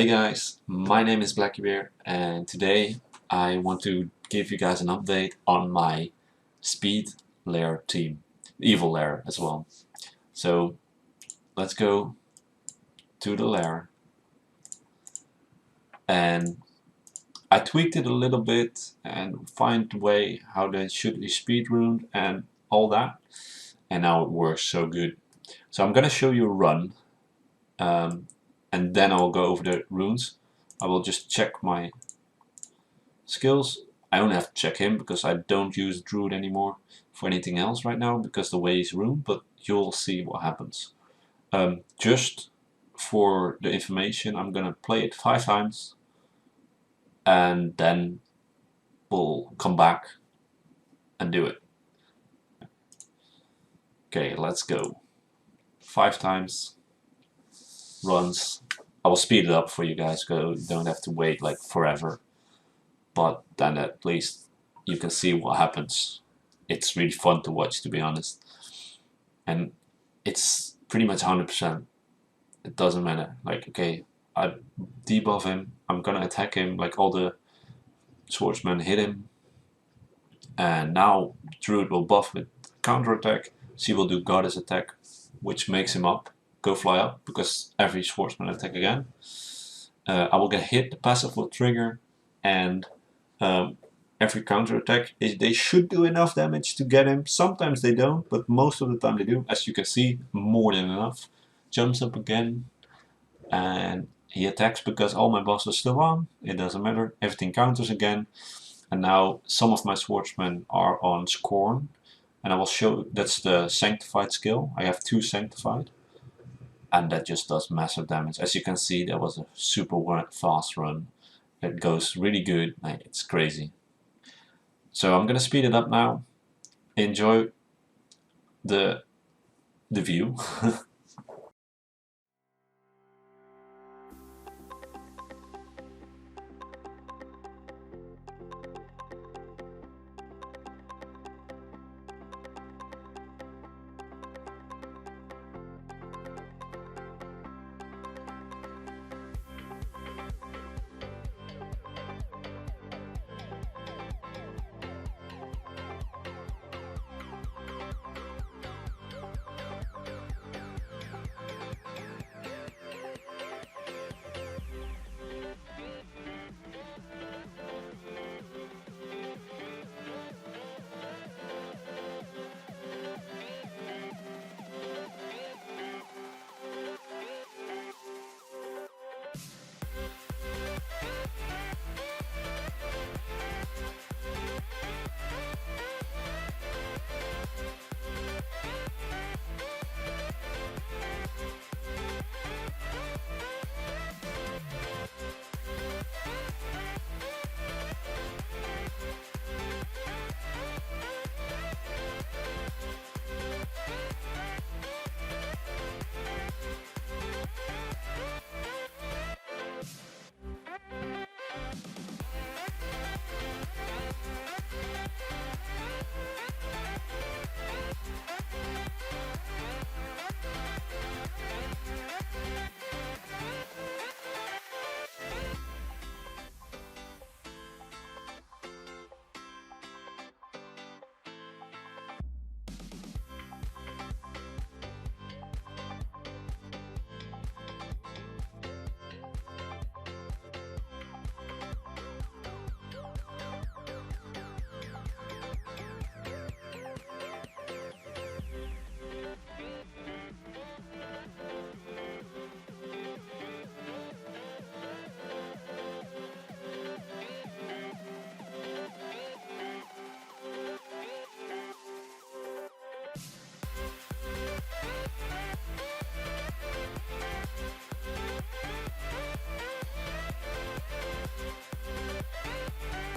Hey guys, my name is Blackybear and today I want to give you guys an update on my speed Lair team, evil Lair as well. So let's go to the Lair, and I tweaked it a little bit and find a way how they should be speed runed and all that, and now it works so good. So I'm gonna show you a run, and then I'll go over the runes. I will just check my skills. I only have to check him because I don't use Druid anymore for anything else right now because the way he's ruined, but you'll see what happens. Just for the information, I'm gonna play it 5 times and then we'll come back and do it. Okay, let's go. 5 times runs. I will speed it up for you guys so you don't have to wait like forever. But then at least you can see what happens. It's really fun to watch, to be honest. And it's pretty much 100%. It doesn't matter. Like, okay, I debuff him, I'm gonna attack him, like all the swordsmen hit him. And now Druid will buff with counter attack. She will do goddess attack, which makes him go fly up, because every swordsman attack again. I will get hit, the passive will trigger, and every counter attack, they should do enough damage to get him. Sometimes they don't, but most of the time they do. As you can see, more than enough. Jumps up again, and he attacks because all my buffs are still on. It doesn't matter, everything counters again. And now some of my swordsmen are on Scorn, and I will show, that's the Sanctified skill. I have 2 Sanctified, and that just does massive damage. As you can see, that was a super fast run. It goes really good, like, it's crazy. So I'm gonna speed it up now. Enjoy the view.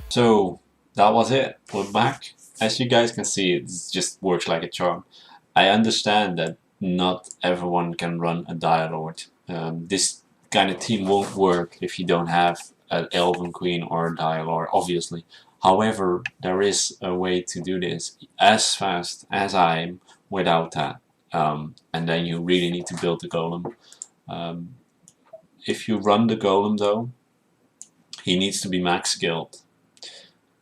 So that was it. We're back. As you guys can see, it just works like a charm. I understand that not everyone can run a Dialord. This kind of team won't work if you don't have an Elven Queen or a Dialord, obviously. However, there is a way to do this as fast as I'm without that. And then you really need to build the golem. if you run the golem though, he needs to be max skilled,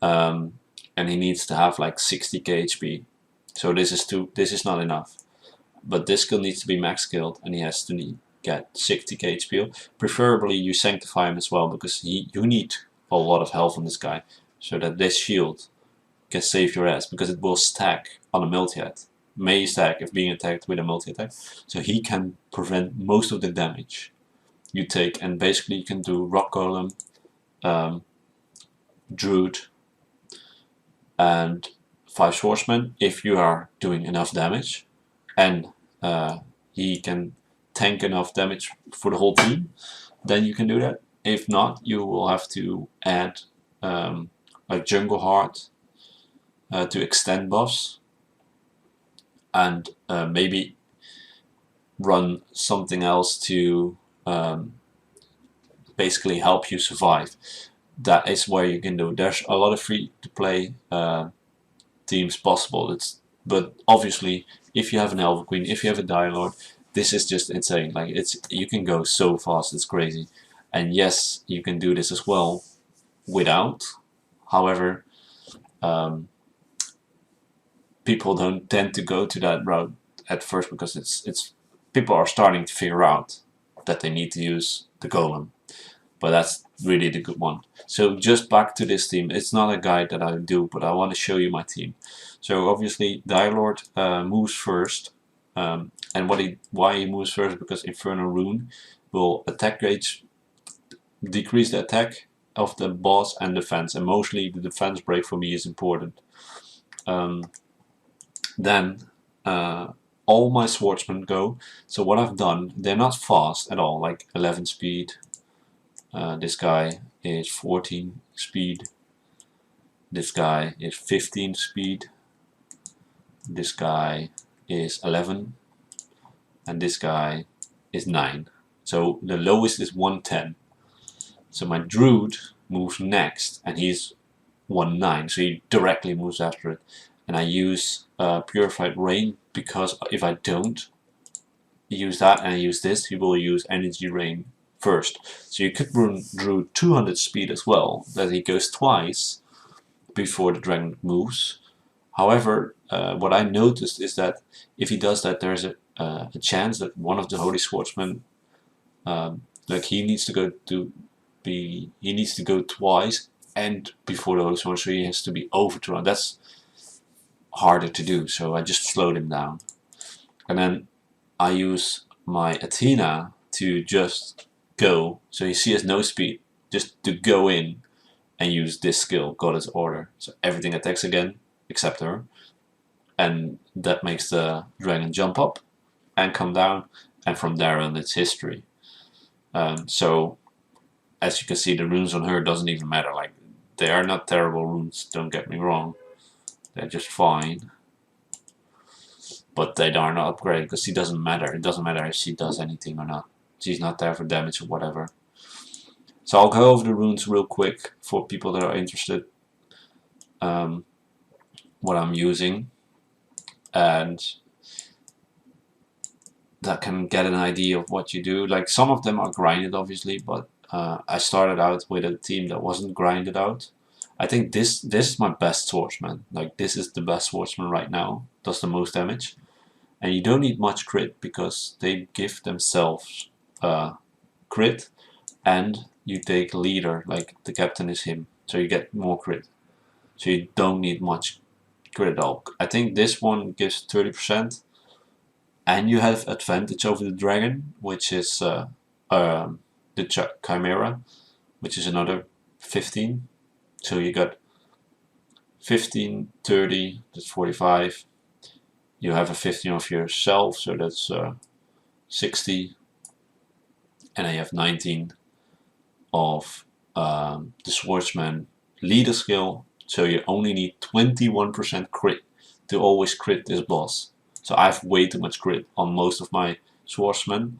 and he needs to have like 60k HP. So this is not enough. But this skill needs to be max skilled, and he has to get 60k HP. Preferably you sanctify him as well, because you need a lot of health on this guy, so that this shield can save your ass, because it will stack on a multi-attack. May stack if being attacked with a multi-attack. So he can prevent most of the damage you take, and basically you can do Rock Golem, Druid, and 5 Swordsmen if you are doing enough damage, and he can tank enough damage for the whole team. Then you can do that. If not, you will have to add like Jungle Heart to extend buffs, and maybe run something else to basically help you survive. That is where you can do. There's a lot of free to play teams possible. But obviously, if you have an Elven Queen, if you have a Dire Lord, this is just insane. Like you can go so fast, it's crazy. And yes, you can do this as well without. However, people don't tend to go to that route at first, because it's people are starting to figure out that they need to use the golem. But that's really the good one. So just back to this team. It's not a guide that I do, but I want to show you my team. So obviously Dire Lord moves first, and why he moves first, because Infernal Rune will attack rage, decrease the attack of the boss and defense, and mostly the defense break for me is important. Then all my swordsmen go. So what I've done, they're not fast at all, like 11 speed. This guy is 14 speed. This guy is 15 speed. This guy is 11. And this guy is 9. So the lowest is 110. So my Druid moves next, and he's 1-9, so he directly moves after it. And I use Purified Rain, because if I don't use that and I use this, he will use Energy Rain first. So you could run Druid 200 speed as well, that he goes twice before the dragon moves. However, what I noticed is that if he does that, there's a chance that one of the Holy Swordsmen, like he needs to go twice and before the Holy Swordsman, so he has to be overthrown. That's harder to do, so I just slowed him down. And then I use my Athena to just go, so you see has no speed, just to go in and use this skill, Goddess Order. So everything attacks again except her, and that makes the dragon jump up and come down, and from there on it's history. So as you can see, the runes on her doesn't even matter. Like, they are not terrible runes, don't get me wrong, they're just fine, but they are not upgraded, because she doesn't matter. It doesn't matter if she does anything or not. She's not there for damage or whatever. So I'll go over the runes real quick for people that are interested, what I'm using, and that can get an idea of what you do. Like, some of them are grinded obviously, but I started out with a team that wasn't grinded out. I think this is my best swordsman. Like, this is the best swordsman right now, does the most damage, and you don't need much crit, because they give themselves crit, and you take leader, like the captain is him, so you get more crit, so you don't need much crit at all. I think this one gives 30%, and you have advantage over the dragon, which is the Chimera, which is another 15. So you got 15, 30, that's 45. You have a 15 of yourself, so that's 60. And then you have 19 of the swordsman leader skill, so you only need 21% crit to always crit this boss. So I have way too much crit on most of my swordsmen,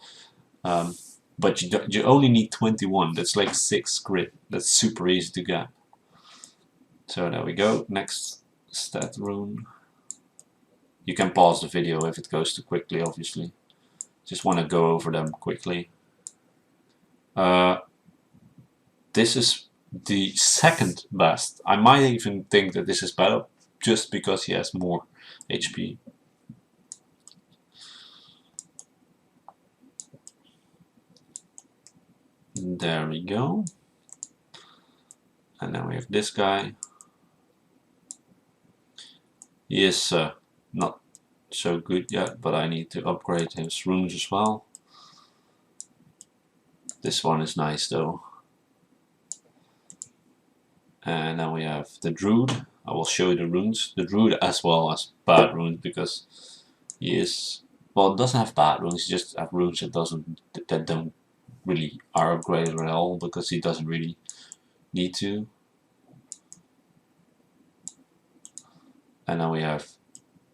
but you only need 21. That's like 6 crit. That's super easy to get. So there we go. Next stat rune. You can pause the video if it goes too quickly, obviously. Just want to go over them quickly. This is the second best. I might even think that this is better just because he has more HP. There we go. And then we have this guy. He is not so good yet, but I need to upgrade his runes as well. This one is nice though. And then we have the Druid. I will show you the runes. The Druid as well as bad runes because he is, well, it doesn't have bad runes. He just have runes that don't really are upgraded at all because he doesn't really need to. And then we have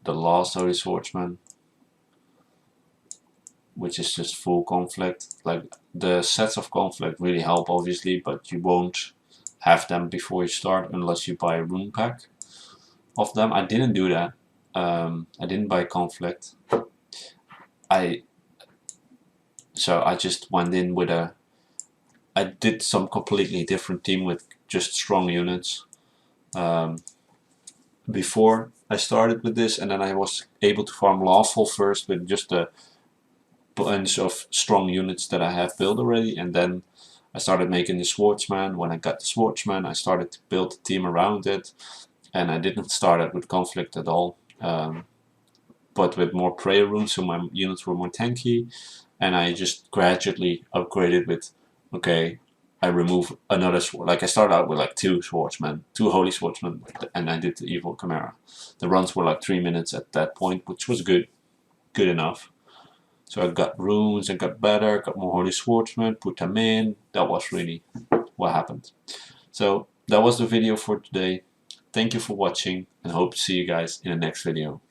the last Holy Swordsman, which is just full conflict. Like the sets of conflict really help obviously, but you won't have them before you start unless you buy a rune pack of them. I didn't do that. I didn't buy conflict. So I just went in with I did some completely different team with just strong units before I started with this, and then I was able to farm lawful first with just a bunch of strong units that I have built already, and then I started making the swordsman. When I got the swordsman, I started to build a team around it, and I didn't start it with conflict at all, but with more prayer runes, so my units were more tanky, and I just gradually upgraded with, okay, I remove another sword. Like I started out with like 2 swordsmen, 2 holy swordsmen, and I did the evil chimera. The runs were like 3 minutes at that point, which was good enough. So I got runes, I got better, got more holy swordsmen, put them in. That was really what happened. So that was the video for today. Thank you for watching and hope to see you guys in the next video.